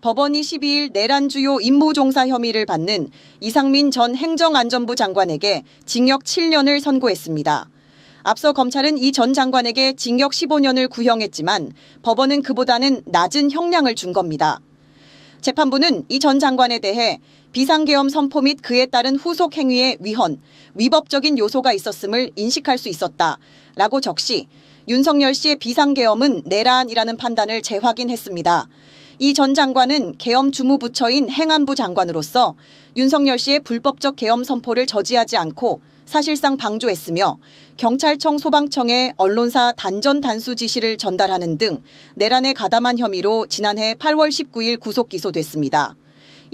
법원이 12일 내란 주요 임무 종사 혐의를 받는 이상민 전 행정안전부 장관에게 징역 7년을 선고했습니다. 앞서 검찰은 이 전 장관에게 징역 15년을 구형했지만 법원은 그보다는 낮은 형량을 준 겁니다. 재판부는 이 전 장관에 대해 비상계엄 선포 및 그에 따른 후속 행위의 위헌, 위법적인 요소가 있었음을 인식할 수 있었다라고 적시 윤석열 씨의 비상계엄은 내란이라는 판단을 재확인했습니다. 이 전 장관은 계엄 주무부처인 행안부 장관으로서 윤석열 씨의 불법적 계엄 선포를 저지하지 않고 사실상 방조했으며 경찰청 소방청에 언론사 단전 단수 지시를 전달하는 등 내란에 가담한 혐의로 지난해 8월 19일 구속 기소됐습니다.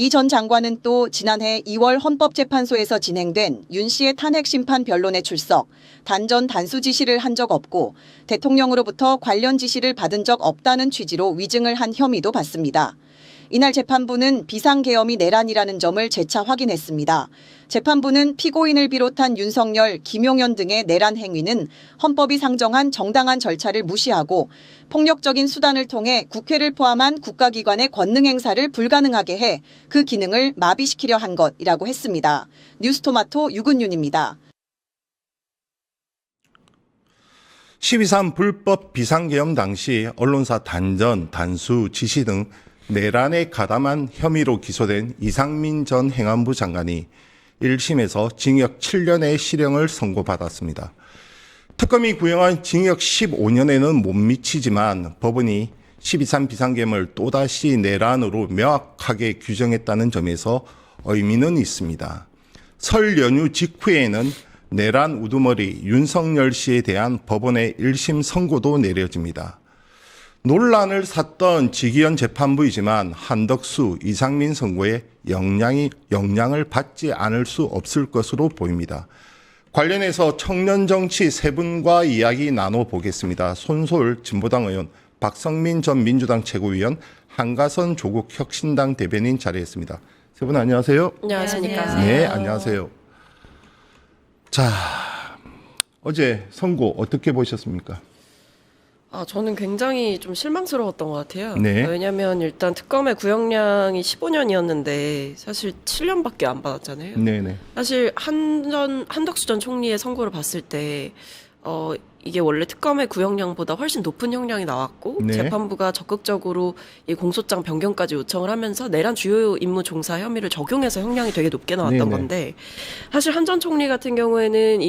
이 전 장관은 또 지난해 2월 헌법재판소에서 진행된 윤 씨의 탄핵 심판 변론에 출석, 단전 단수 지시를 한 적 없고 대통령으로부터 관련 지시를 받은 적 없다는 취지로 위증을 한 혐의도 받습니다. 이날 재판부는 비상계엄이 내란이라는 점을 재차 확인했습니다. 재판부는 피고인을 비롯한 윤석열, 김용현 등의 내란 행위는 헌법이 상정한 정당한 절차를 무시하고 폭력적인 수단을 통해 국회를 포함한 국가기관의 권능 행사를 불가능하게 해 그 기능을 마비시키려 한 것이라고 했습니다. 뉴스토마토 유근윤입니다. 12.3 불법 비상계엄 당시 언론사 단전, 단수, 지시 등 내란에 가담한 혐의로 기소된 이상민 전 행안부 장관이 1심에서 징역 7년의 실형을 선고받았습니다. 특검이 구형한 징역 15년에는 못 미치지만 법원이 12.3 비상계엄을 또다시 내란으로 명확하게 규정했다는 점에서 의미는 있습니다. 설 연휴 직후에는 내란 우두머리 윤석열 씨에 대한 법원의 1심 선고도 내려집니다. 논란을 샀던 지기현 재판부이지만 한덕수, 이상민 선고에 영향을 받지 않을 수 없을 것으로 보입니다. 관련해서 청년정치 세 분과 이야기 나눠보겠습니다. 손솔 진보당 의원, 박성민 전 민주당 최고위원, 한가선 조국 혁신당 대변인 자리했습니다. 세 분 안녕하세요. 안녕하십니까. 네, 안녕하세요. 자, 어제 선고 어떻게 보셨습니까? 저는 굉장히 좀 실망스러웠던 것 같아요. 네. 왜냐하면 일단 특검의 구형량이 15년이었는데 사실 7년밖에 안 받았잖아요. 네네. 사실 한덕수 전 총리의 선고를 봤을 때 이게 원래 특검의 구형량보다 훨씬 높은 형량이 나왔고 네. 재판부가 적극적으로 이 공소장 변경까지 요청을 하면서 내란 주요 임무 종사 혐의를 적용해서 형량이 되게 높게 나왔던 네네. 건데 사실 한 전 총리 같은 경우에는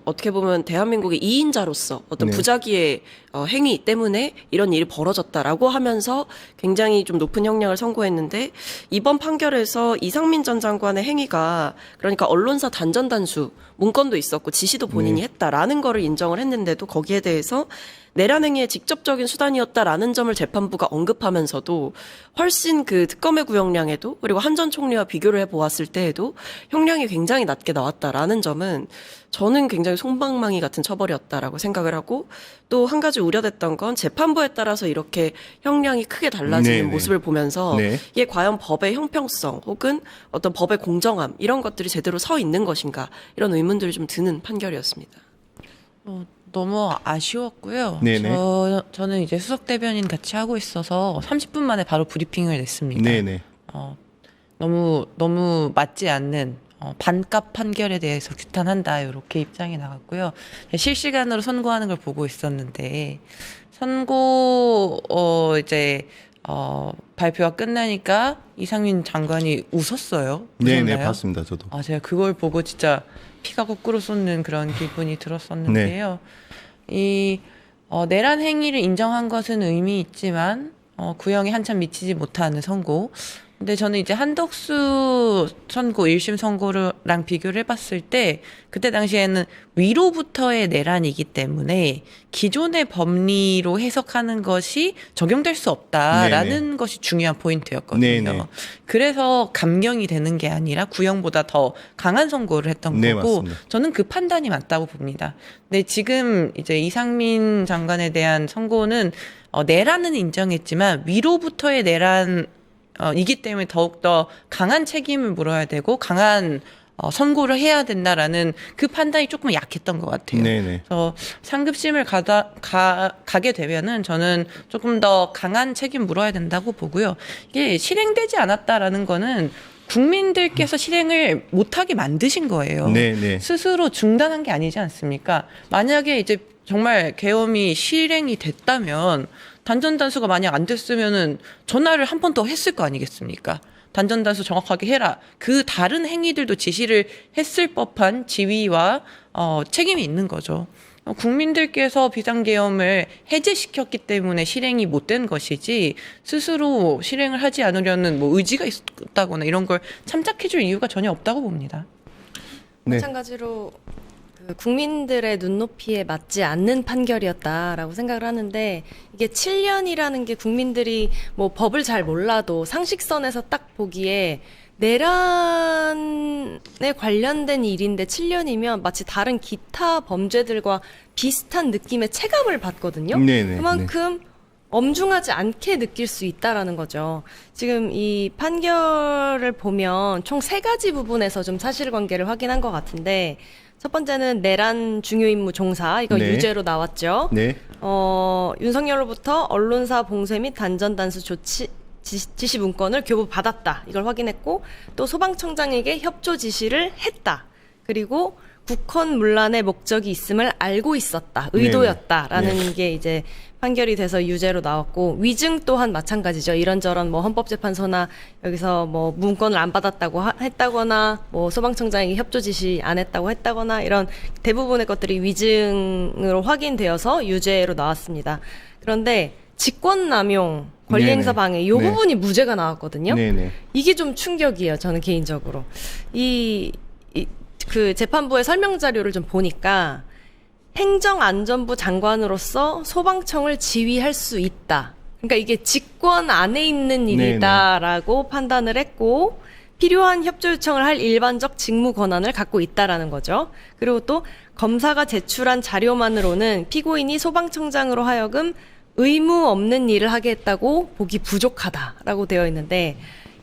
어떻게 보면 대한민국의 2인자로서 어떤 네. 부작위의 행위 때문에 이런 일이 벌어졌다라고 하면서 굉장히 좀 높은 형량을 선고했는데 이번 판결에서 이상민 전 장관의 행위가 그러니까 언론사 단전 단수 문건도 있었고 지시도 본인이 네. 했다라는 거를 인정을 했는데도 거기에 대해서 내란 행위의 직접적인 수단이었다라는 점을 재판부가 언급하면서도 훨씬 그 특검의 구형량에도 그리고 한 전 총리와 비교를 해보았을 때에도 형량이 굉장히 낮게 나왔다라는 점은 저는 굉장히 솜방망이 같은 처벌이었다라고 생각을 하고 또 한 가지 우려됐던 건 재판부에 따라서 이렇게 형량이 크게 달라지는 네네. 모습을 보면서 네. 이게 과연 법의 형평성 혹은 어떤 법의 공정함 이런 것들이 제대로 서 있는 것인가 이런 의문들이 좀 드는 판결이었습니다. 너무 아쉬웠고요. 네네. 저는 이제 수석 대변인 같이 하고 있어서 30분 만에 바로 브리핑을 냈습니다. 네네. 너무 맞지 않는 반값 판결에 대해서 규탄한다 이렇게 입장이 나갔고요. 실시간으로 선고하는 걸 보고 있었는데 선고 발표가 끝나니까 이상민 장관이 웃었어요. 네네, 보셨나요? 봤습니다, 저도. 제가 그걸 보고 진짜 피가 거꾸로 솟는 그런 기분이 들었었는데요. 내란 행위를 인정한 것은 의미 있지만 구형에 한참 미치지 못하는 선고. 근데 저는 이제 한덕수 선고 1심 선고랑 비교를 해봤을 때 그때 당시에는 위로부터의 내란이기 때문에 기존의 법리로 해석하는 것이 적용될 수 없다라는 네네. 것이 중요한 포인트였거든요. 네네. 그래서 감경이 되는 게 아니라 구형보다 더 강한 선고를 했던 네, 거고 맞습니다. 저는 그 판단이 맞다고 봅니다. 근데 지금 이제 이상민 장관에 대한 선고는 내란은 인정했지만 위로부터의 내란 이기 때문에 더욱더 강한 책임을 물어야 되고 강한 선고를 해야 된다라는 그 판단이 조금 약했던 것 같아요. 네네. 그래서 상급심을 가게 되면은 저는 조금 더 강한 책임 물어야 된다고 보고요. 이게 실행되지 않았다라는 거는 국민들께서 실행을 못하게 만드신 거예요. 네네. 스스로 중단한 게 아니지 않습니까? 만약에 이제 정말 계엄이 실행이 됐다면 단전 단수가 만약 안 됐으면은 전화를 한 번 더 했을 거 아니겠습니까? 단전 단수 정확하게 해라. 그 다른 행위들도 지시를 했을 법한 지위와 책임이 있는 거죠. 국민들께서 비상계엄을 해제시켰기 때문에 실행이 못된 것이지 스스로 실행을 하지 않으려는 뭐 의지가 있다거나 이런 걸 참작해줄 이유가 전혀 없다고 봅니다. 네. 마찬가지로 그 국민들의 눈높이에 맞지 않는 판결이었다라고 생각을 하는데 이게 7년이라는 게 국민들이 뭐 법을 잘 몰라도 상식선에서 딱 보기에 내란에 관련된 일인데 7년이면 마치 다른 기타 범죄들과 비슷한 느낌의 체감을 받거든요. 네네. 그만큼 엄중하지 않게 느낄 수 있다라는 거죠. 지금 이 판결을 보면 총 3가지 부분에서 좀 사실관계를 확인한 것 같은데 첫 번째는 내란 중요임무 종사 이거 네. 유죄로 나왔죠. 네. 윤석열로부터 언론사 봉쇄 및 단전 단수 조치 지시 문건을 교부받았다. 이걸 확인했고 또 소방청장에게 협조 지시를 했다. 그리고 국헌 문란의 목적이 있음을 알고 있었다. 의도였다라는 네. 게 이제 판결이 돼서 유죄로 나왔고 위증 또한 마찬가지죠. 이런저런 뭐 헌법재판소나 여기서 뭐 문건을 안 받았다고 했다거나 뭐 소방청장에게 협조 지시 안 했다고 했다거나 이런 대부분의 것들이 위증으로 확인되어서 유죄로 나왔습니다. 그런데 직권남용, 권리행사 네네. 방해 이 네. 부분이 무죄가 나왔거든요. 네네. 이게 좀 충격이에요. 저는 개인적으로. 그 재판부의 설명 자료를 좀 보니까 행정안전부 장관으로서 소방청을 지휘할 수 있다. 그러니까 이게 직권 안에 있는 일이다라고 판단을 했고 필요한 협조 요청을 할 일반적 직무 권한을 갖고 있다라는 거죠. 그리고 또 검사가 제출한 자료만으로는 피고인이 소방청장으로 하여금 의무 없는 일을 하게 했다고 보기 부족하다라고 되어 있는데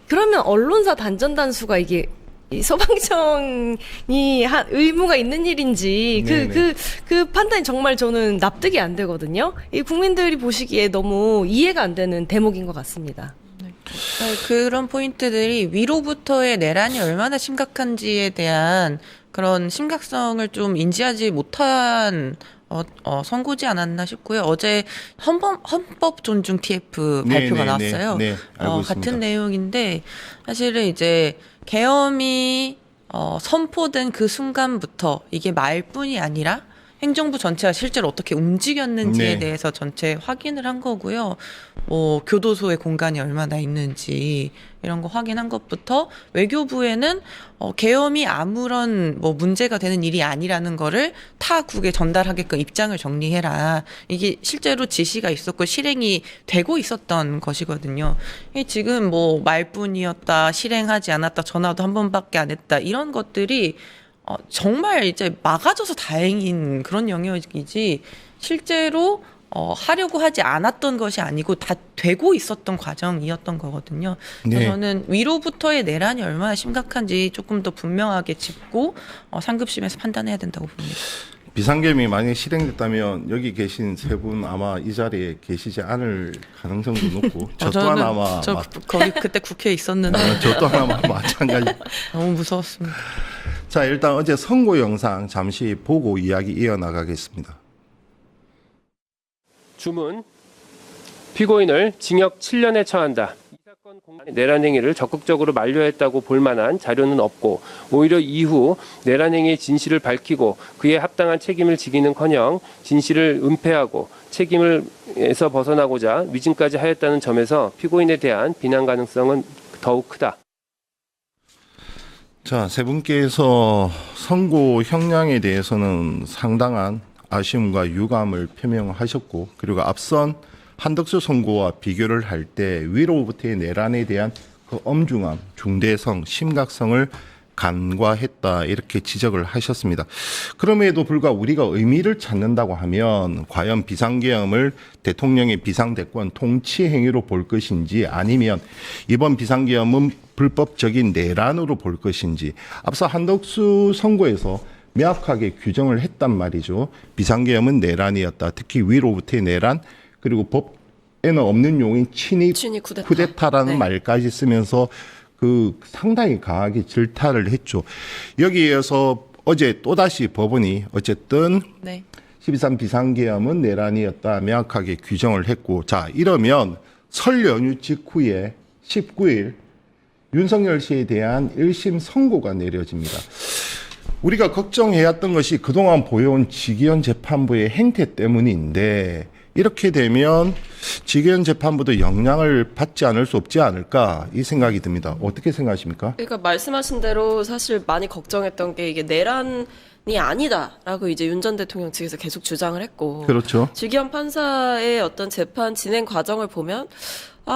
그러면 언론사 단전 단수가 이게 이 소방청이 의무가 있는 일인지 그 판단이 정말 저는 납득이 안 되거든요. 이 국민들이 보시기에 너무 이해가 안 되는 대목인 것 같습니다. 그런 포인트들이 위로부터의 내란이 얼마나 심각한지에 대한 그런 심각성을 좀 인지하지 못한 선고지 않았나 싶고요. 어제 헌법 존중 TF 발표가 나왔어요. 네, 알고 있습니다. 같은 내용인데 사실은 이제 계엄이 선포된 그 순간부터 이게 말뿐이 아니라 행정부 전체가 실제로 어떻게 움직였는지에 네. 대해서 전체 확인을 한 거고요. 뭐 교도소의 공간이 얼마나 있는지 이런 거 확인한 것부터 외교부에는 계엄이 아무런 뭐 문제가 되는 일이 아니라는 거를 타국에 전달하게끔 입장을 정리해라. 이게 실제로 지시가 있었고 실행이 되고 있었던 것이거든요. 지금 뭐 말뿐이었다, 실행하지 않았다, 전화도 한 번밖에 안 했다 이런 것들이 정말 이제 막아줘서 다행인 그런 영역이지 실제로 하려고 하지 않았던 것이 아니고 다 되고 있었던 과정이었던 거거든요. 그래서 네. 저는 위로부터의 내란이 얼마나 심각한지 조금 더 분명하게 짚고 상급심에서 판단해야 된다고 봅니다. 비상계엄이 만약에 실행됐다면 여기 계신 세 분 아마 이 자리에 계시지 않을 가능성도 높고 저 또한 아마 거기 그때 국회에 있었는데 저 또한 아마 마찬가지. 너무 무서웠습니다. 자, 일단 어제 선고 영상 잠시 보고 이야기 이어나가겠습니다. 주문 피고인을 징역 7년에 처한다. 이 사건 내란 행위를 적극적으로 만료했다고 볼 만한 자료는 없고 오히려 이후 내란 행위의 진실을 밝히고 그에 합당한 책임을 지기는커녕 진실을 은폐하고 책임을에서 벗어나고자 위증까지 하였다는 점에서 피고인에 대한 비난 가능성은 더욱 크다. 자, 세 분께서 선고 형량에 대해서는 상당한 아쉬움과 유감을 표명하셨고 그리고 앞선 한덕수 선고와 비교를 할 때 위로부터의 내란에 대한 그 엄중함, 중대성, 심각성을 간과했다 이렇게 지적을 하셨습니다. 그럼에도 불구하고 우리가 의미를 찾는다고 하면 과연 비상계엄을 대통령의 비상대권 통치 행위로 볼 것인지 아니면 이번 비상계엄은 불법적인 내란으로 볼 것인지 앞서 한덕수 선고에서 명확하게 규정을 했단 말이죠. 비상계엄은 내란이었다. 특히 위로부터의 내란 그리고 법에는 없는 용인 친위 쿠데타라는 네. 말까지 쓰면서 그 상당히 강하게 질타를 했죠. 여기에서 어제 또다시 법원이 어쨌든 네. 12.3 비상계엄은 내란이었다 명확하게 규정을 했고 자 이러면 설 연휴 직후에 19일 윤석열 씨에 대한 1심 선고가 내려집니다. 우리가 걱정해왔던 것이 그동안 보여온 지기현 재판부의 행태 때문인데 이렇게 되면 지기현 재판부도 영향을 받지 않을 수 없지 않을까 이 생각이 듭니다. 어떻게 생각하십니까? 그러니까 말씀하신 대로 사실 많이 걱정했던 게 이게 내란이 아니다라고 이제 윤 전 대통령 측에서 계속 주장을 했고 그렇죠. 지기현 판사의 어떤 재판 진행 과정을 보면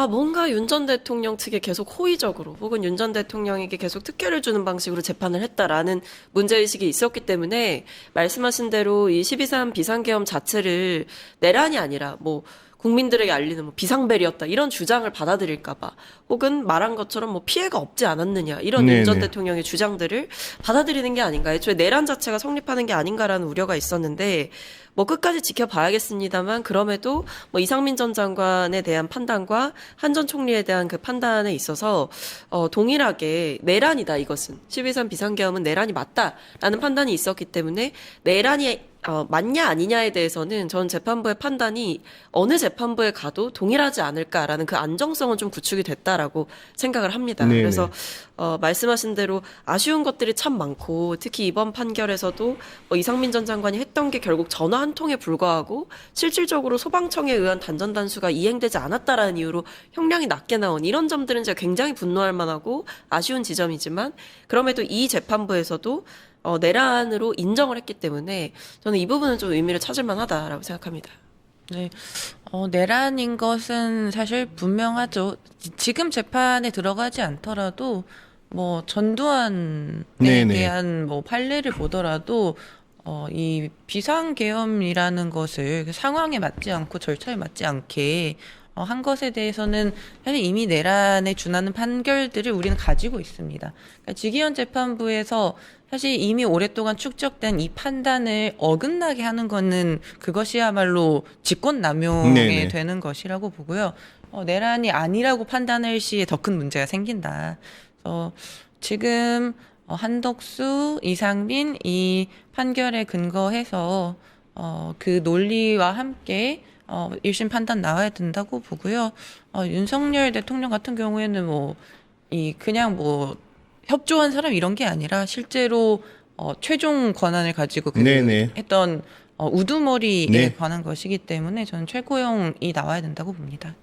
뭔가 윤 전 대통령 측에 계속 호의적으로 혹은 윤 전 대통령에게 계속 특혜를 주는 방식으로 재판을 했다라는 문제의식이 있었기 때문에 말씀하신 대로 이 12.3 비상계엄 자체를 내란이 아니라 뭐 국민들에게 알리는 뭐 비상벨이었다 이런 주장을 받아들일까봐 혹은 말한 것처럼 뭐 피해가 없지 않았느냐 이런 윤 전 네네. 대통령의 주장들을 받아들이는 게 아닌가 애초에 내란 자체가 성립하는 게 아닌가라는 우려가 있었는데 뭐 끝까지 지켜봐야겠습니다만 그럼에도 뭐 이상민 전 장관에 대한 판단과 한 전 총리에 대한 그 판단에 있어서 동일하게 내란이다 이것은 12.3 비상계엄은 내란이 맞다라는 판단이 있었기 때문에 내란이 맞냐 아니냐에 대해서는 전 재판부의 판단이 어느 재판부에 가도 동일하지 않을까라는 그 안정성은 좀 구축이 됐다라고 생각을 합니다. 네네. 그래서 말씀하신 대로 아쉬운 것들이 참 많고 특히 이번 판결에서도 이상민 전 장관이 했던 게 결국 전화 한 통에 불과하고 실질적으로 소방청에 의한 단전 단수가 이행되지 않았다라는 이유로 형량이 낮게 나온 이런 점들은 제가 굉장히 분노할 만하고 아쉬운 지점이지만 그럼에도 이 재판부에서도 내란으로 인정을 했기 때문에 저는 이 부분은 좀 의미를 찾을 만하다라고 생각합니다. 네. 내란인 것은 사실 분명하죠. 지금 재판에 들어가지 않더라도 뭐 전두환에 네네. 대한 뭐 판례를 보더라도 이 비상계엄이라는 것을 그 상황에 맞지 않고 절차에 맞지 않게 한 것에 대해서는 사실 이미 내란에 준하는 판결들을 우리는 가지고 있습니다. 그러니까 지기현 재판부에서 사실 이미 오랫동안 축적된 이 판단을 어긋나게 하는 거는 그것이야말로 직권남용에 네네. 되는 것이라고 보고요. 내란이 아니라고 판단할 시에 더 큰 문제가 생긴다. 그래서 지금 한덕수, 이상민 이 판결에 근거해서 그 논리와 함께 1심 판단 나와야 된다고 보고요. 윤석열 대통령 같은 경우에는 그냥 협조한 사람 이런 게 아니라 실제로 최종 권한을 가지고 네네. 했던 우두머리에 네. 관한 것이기 때문에 저는 최고형이 나와야 된다고 봅니다.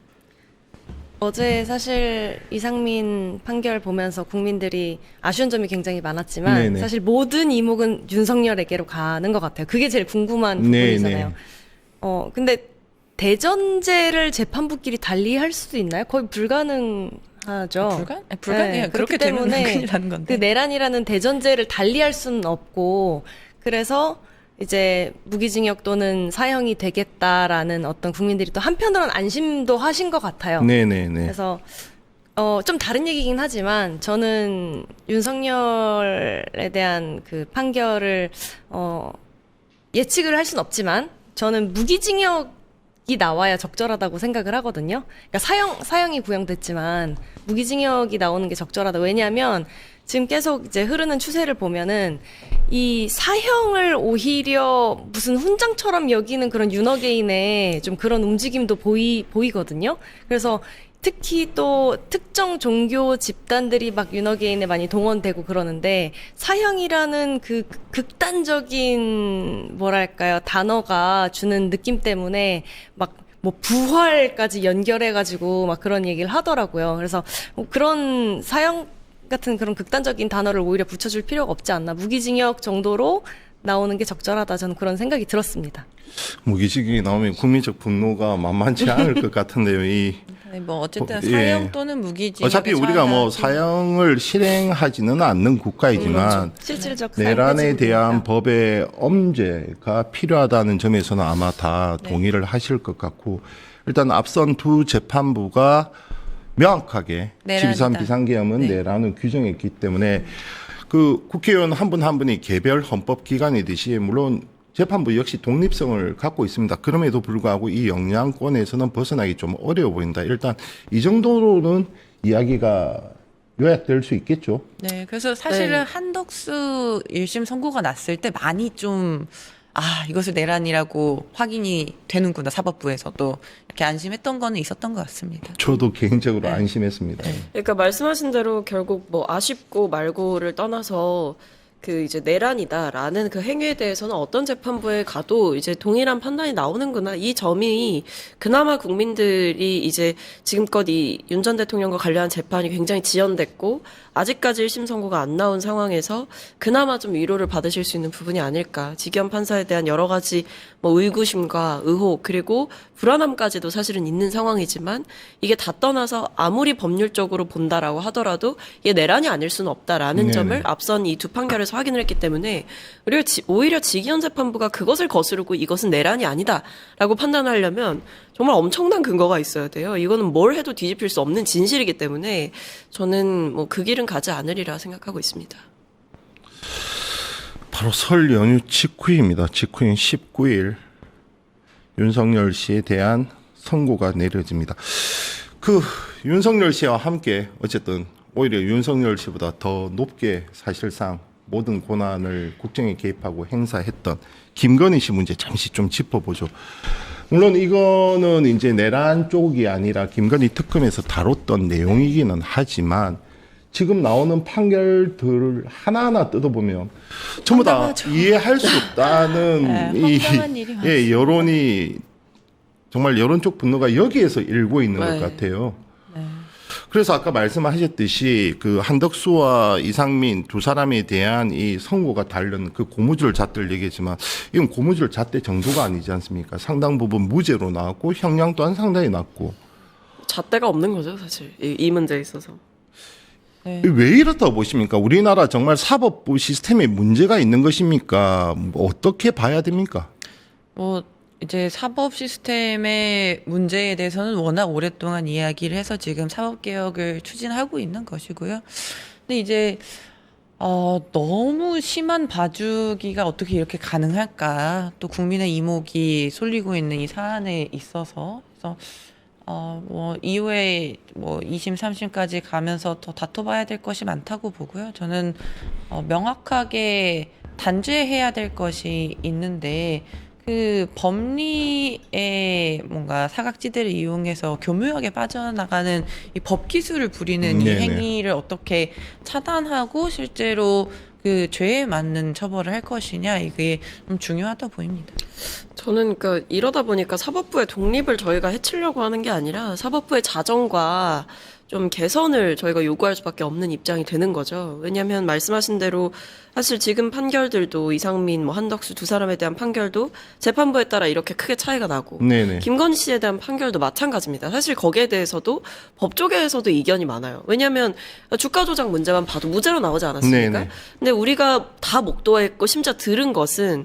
어제 사실 이상민 판결 보면서 국민들이 아쉬운 점이 굉장히 많았지만 네네. 사실 모든 이목은 윤석열에게로 가는 것 같아요. 그게 제일 궁금한 부분이잖아요. 근데 대전제를 재판부끼리 달리할 수도 있나요? 거의 불가능하죠. 불가능해요. 네, 그렇게 그렇기 되면 때문에 큰일 나는 건데. 그 내란이라는 대전제를 달리할 수는 없고 그래서 이제 무기징역 또는 사형이 되겠다라는 어떤 국민들이 또 한편으로는 안심도 하신 것 같아요. 네네네. 그래서 좀 다른 얘기긴 하지만 저는 윤석열에 대한 그 판결을 예측을 할 수는 없지만 저는 무기징역이 나와야 적절하다고 생각을 하거든요. 그러니까 사형이 구형됐지만 무기징역이 나오는 게 적절하다. 왜냐하면 지금 계속 이제 흐르는 추세를 보면은 이 사형을 오히려 무슨 훈장처럼 여기는 그런 윤어게인의 좀 그런 움직임도 보이거든요. 그래서 특히 또 특정 종교 집단들이 막 윤어게인에 많이 동원되고 그러는데 사형이라는 그 극단적인 뭐랄까요 단어가 주는 느낌 때문에 막 뭐 부활까지 연결해가지고 막 그런 얘기를 하더라고요. 그래서 그런 사형 같은 그런 극단적인 단어를 오히려 붙여줄 필요가 없지 않나. 무기징역 정도로 나오는 게 적절하다. 저는 그런 생각이 들었습니다. 무기징역이 나오면 국민적 분노가 만만치 않을 것 같은데요. 이 네, 뭐 어쨌든 예. 사형 또는 무기징역에 어차피 우리가 뭐 처한다. 사형을 실행하지는 않는 국가이지만 실질적 내란에 사용 대한 해지니까. 법의 엄제가 필요하다는 점에서는 아마 다 동의를 하실 것 같고 일단 앞선 두 재판부가 명확하게 내란이다. 12.3 비상계엄은 네. 내란을 규정했기 때문에 그 국회의원 한 분 한 분이 개별 헌법기관이듯이 물론 재판부 역시 독립성을 갖고 있습니다. 그럼에도 불구하고 이 영향권에서는 벗어나기 좀 어려워 보인다. 일단 이 정도로는 이야기가 요약될 수 있겠죠. 네, 그래서 사실은 네. 한덕수 1심 선고가 났을 때 많이 좀, 이것을 내란이라고 확인이 되는구나, 사법부에서도. 이렇게 안심했던 거는 있었던 것 같습니다. 저도 개인적으로 네. 안심했습니다. 그러니까 말씀하신 대로 결국 뭐 아쉽고 말고를 떠나서 그 이제 내란이다라는 그 행위에 대해서는 어떤 재판부에 가도 이제 동일한 판단이 나오는구나. 이 점이 그나마 국민들이 이제 지금껏 이 윤 전 대통령과 관련한 재판이 굉장히 지연됐고 아직까지 1심 선고가 안 나온 상황에서 그나마 좀 위로를 받으실 수 있는 부분이 아닐까. 지기현 판사에 대한 여러 가지 뭐 의구심과 의혹 그리고 불안함까지도 사실은 있는 상황이지만 이게 다 떠나서 아무리 법률적으로 본다라고 하더라도 이게 내란이 아닐 수는 없다라는 네네. 점을 앞선 이 두 판결에서 확인을 했기 때문에 오히려 지기현 재판부가 그것을 거스르고 이것은 내란이 아니다라고 판단하려면 정말 엄청난 근거가 있어야 돼요. 이거는 뭘 해도 뒤집힐 수 없는 진실이기 때문에 저는 뭐 그 길은 가지 않으리라 생각하고 있습니다. 바로 설 연휴 직후입니다. 직후인 19일 윤석열 씨에 대한 선고가 내려집니다. 그 윤석열 씨와 함께 어쨌든 오히려 윤석열 씨보다 더 높게 사실상 모든 권한을 국정에 개입하고 행사했던 김건희 씨 문제 잠시 좀 짚어보죠. 물론 이거는 이제 내란 쪽이 아니라 김건희 특검에서 다뤘던 내용이기는 하지만 지금 나오는 판결들 하나하나 뜯어보면 전부 다 황당하죠. 이해할 수 없다는 네, 황당한 일이 많습니다. 여론이 정말 여론 쪽 분노가 여기에서 일고 있는 네. 것 같아요. 그래서 아까 말씀하셨듯이 그 한덕수와 이상민 두 사람에 대한 이 선고가 다른 그 고무줄 잣대를 얘기했지만 이건 고무줄 잣대 정도가 아니지 않습니까? 상당 부분 무죄로 나왔고 형량 또한 상당히 낮고 잣대가 없는 거죠, 사실. 이 문제에 있어서. 네. 왜 이렇다고 보십니까? 우리나라 정말 사법부 시스템에 문제가 있는 것입니까? 뭐 어떻게 봐야 됩니까? 뭐 이제 사법 시스템의 문제에 대해서는 워낙 오랫동안 이야기를 해서 지금 사법 개혁을 추진하고 있는 것이고요. 근데 이제 너무 심한 봐주기가 어떻게 이렇게 가능할까? 또 국민의 이목이 쏠리고 있는 이 사안에 있어서 그래서 뭐 이후에 뭐 2심, 3심까지 가면서 더 다퉈봐야 될 것이 많다고 보고요. 저는 명확하게 단죄해야 될 것이 있는데 그 법리의 뭔가 사각지대를 이용해서 교묘하게 빠져나가는 이 법 기술을 부리는 이 네네. 행위를 어떻게 차단하고 실제로 그 죄에 맞는 처벌을 할 것이냐 이게 좀 중요하다 보입니다. 저는 그러니까 이러다 보니까 사법부의 독립을 저희가 해치려고 하는 게 아니라 사법부의 자정과 좀 개선을 저희가 요구할 수밖에 없는 입장이 되는 거죠. 왜냐하면 말씀하신 대로 사실 지금 판결들도 이상민, 뭐 한덕수 두 사람에 대한 판결도 재판부에 따라 이렇게 크게 차이가 나고 네네. 김건희 씨에 대한 판결도 마찬가지입니다. 사실 거기에 대해서도 법조계에서도 이견이 많아요. 왜냐하면 주가 조작 문제만 봐도 무죄로 나오지 않았습니까? 네네. 근데 우리가 다 목도했고 심지어 들은 것은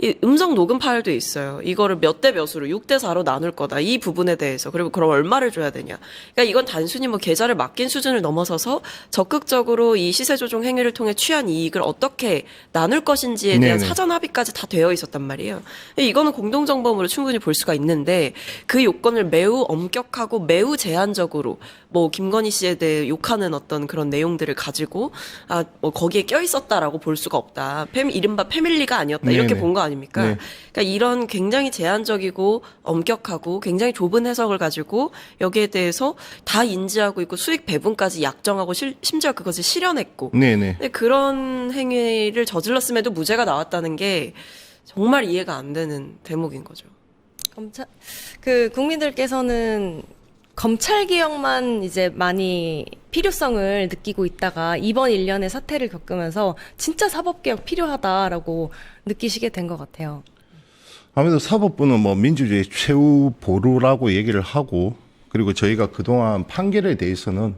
이 음성 녹음 파일도 있어요. 이거를 몇 대 몇으로 6대 4로 나눌 거다. 이 부분에 대해서. 그리고 그럼 얼마를 줘야 되냐. 그러니까 이건 단순히 뭐 계좌를 맡긴 수준을 넘어서서 적극적으로 이 시세 조종 행위를 통해 취한 이익을 어떻게 나눌 것인지에 대한 네네. 사전 합의까지 다 되어 있었단 말이에요. 이거는 공동정범으로 충분히 볼 수가 있는데 그 요건을 매우 엄격하고 매우 제한적으로 뭐 김건희 씨에 대해 욕하는 어떤 그런 내용들을 가지고 뭐 거기에 껴 있었다라고 볼 수가 없다. 이른바 패밀리가 아니었다. 이렇게 네네. 본 거 아닙니까? 네. 그러니까 이런 굉장히 제한적이고 엄격하고 굉장히 좁은 해석을 가지고 여기에 대해서 다 인지하고 있고 수익 배분까지 약정하고 심지어 그것을 실현했고 네네. 근데 그런 행위를 저질렀음에도 무죄가 나왔다는 게 정말 이해가 안 되는 대목인 거죠. 국민들께서는 검찰 개혁만 이제 많이 필요성을 느끼고 있다가 이번 1년의 사태를 겪으면서 진짜 사법 개혁 필요하다라고 느끼시게 된 것 같아요. 아무래도 사법부는 뭐 민주주의 최후 보루라고 얘기를 하고 그리고 저희가 그동안 판결에 대해서는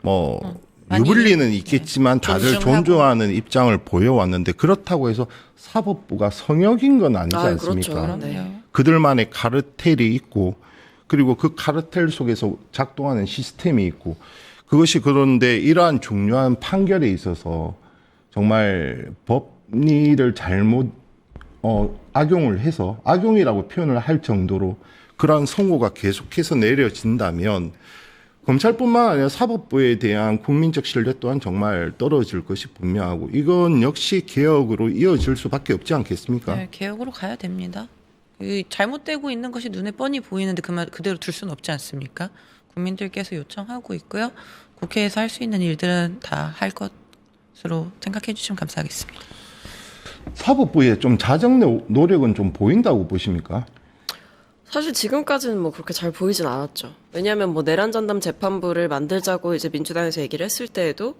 뭐 많이 유불리는 있겠지만 다들 존중하고. 존중하는 입장을 보여왔는데 그렇다고 해서 사법부가 성역인 건 아니지 아, 않습니까? 그렇죠. 네. 그럼요. 그들만의 카르텔이 있고 그리고 그 카르텔 속에서 작동하는 시스템이 있고 그것이 그런데 이러한 중요한 판결에 있어서 정말 법리를 잘못 악용을 해서 악용이라고 표현을 할 정도로 그러한 선고가 계속해서 내려진다면 검찰뿐만 아니라 사법부에 대한 국민적 신뢰 또한 정말 떨어질 것이 분명하고 이건 역시 개혁으로 이어질 수밖에 없지 않겠습니까? 네, 개혁으로 가야 됩니다. 잘못되고 있는 것이 눈에 뻔히 보이는데 그대로 둘 수는 없지 않습니까? 국민들께서 요청하고 있고요. 국회에서 할 수 있는 일들은 다 할 것으로 생각해 주시면 감사하겠습니다. 사법부의 좀 자정 노력은 좀 보인다고 보십니까? 사실 지금까지는 뭐 그렇게 잘 보이진 않았죠. 왜냐하면 뭐 내란 전담 재판부를 만들자고 이제 민주당에서 얘기를 했을 때에도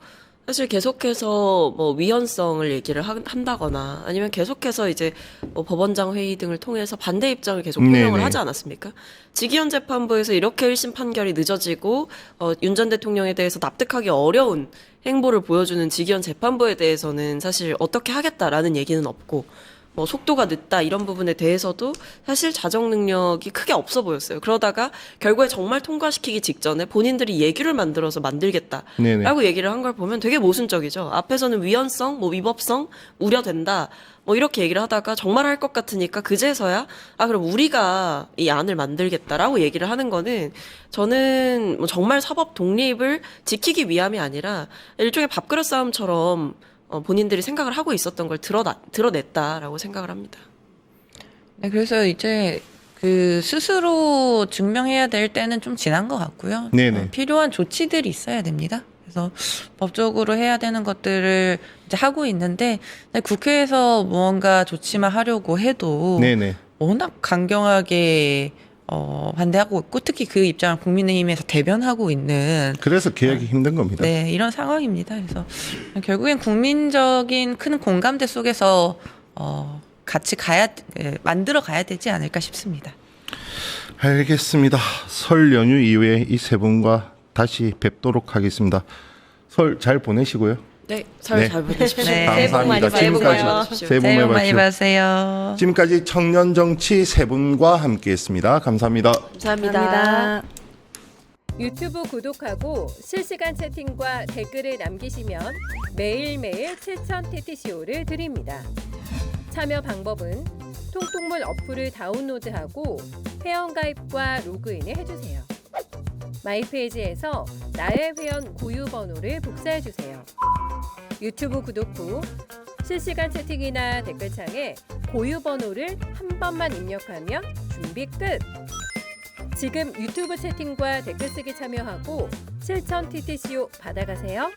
사실 계속해서 뭐 위헌성을 얘기를 한다거나 아니면 계속해서 이제 뭐 법원장 회의 등을 통해서 반대 입장을 계속 표명을 네네. 하지 않았습니까? 직위원 재판부에서 이렇게 1심 판결이 늦어지고 윤 전 대통령에 대해서 납득하기 어려운 행보를 보여주는 직위원 재판부에 대해서는 사실 어떻게 하겠다라는 얘기는 없고 뭐 속도가 늦다 이런 부분에 대해서도 사실 자정 능력이 크게 없어 보였어요. 그러다가 결국에 정말 통과시키기 직전에 본인들이 예규를 만들어서 만들겠다라고 네네. 얘기를 한 걸 보면 되게 모순적이죠. 앞에서는 위헌성, 뭐 위법성 우려된다. 뭐 이렇게 얘기를 하다가 정말 할 것 같으니까 그제서야 그럼 우리가 이 안을 만들겠다라고 얘기를 하는 거는 저는 뭐 정말 사법 독립을 지키기 위함이 아니라 일종의 밥그릇 싸움처럼 본인들이 생각을 하고 있었던 걸 드러냈다라고 생각을 합니다. 네, 그래서 이제 그 스스로 증명해야 될 때는 좀 지난 것 같고요. 네네. 필요한 조치들이 있어야 됩니다. 그래서 법적으로 해야 되는 것들을 이제 하고 있는데 국회에서 무언가 조치만 하려고 해도 네네. 워낙 강경하게 반대하고 있고 특히 그 입장을 국민의힘에서 대변하고 있는 그래서 개혁이 힘든 겁니다. 네, 이런 상황입니다. 그래서 결국엔 국민적인 큰 공감대 속에서 같이 만들어 가야 되지 않을까 싶습니다. 알겠습니다. 설 연휴 이후에 이 세 분과 다시 뵙도록 하겠습니다. 설 잘 보내시고요. 네, 설 네. 잘 보내십시오. 네. 감사합니다. 새해 복 많이 지금까지 받으십시오. 새해 복 새해 많이 복 많이 받으십시오. 받으세요. 지금까지 청년정치 세 분과 함께했습니다. 감사합니다. 감사합니다. 유튜브 구독하고 실시간 채팅과 댓글을 남기시면 매일매일 실천 TTCO를 드립니다. 참여 방법은 통통물 어플을 다운로드하고 회원가입과 로그인을 해주세요. 마이페이지에서 나의 회원 고유 번호를 복사해주세요. 유튜브 구독 후 실시간 채팅이나 댓글창에 고유 번호를 한 번만 입력하면 준비 끝! 지금 유튜브 채팅과 댓글 쓰기 참여하고 실천 TTCO 받아가세요.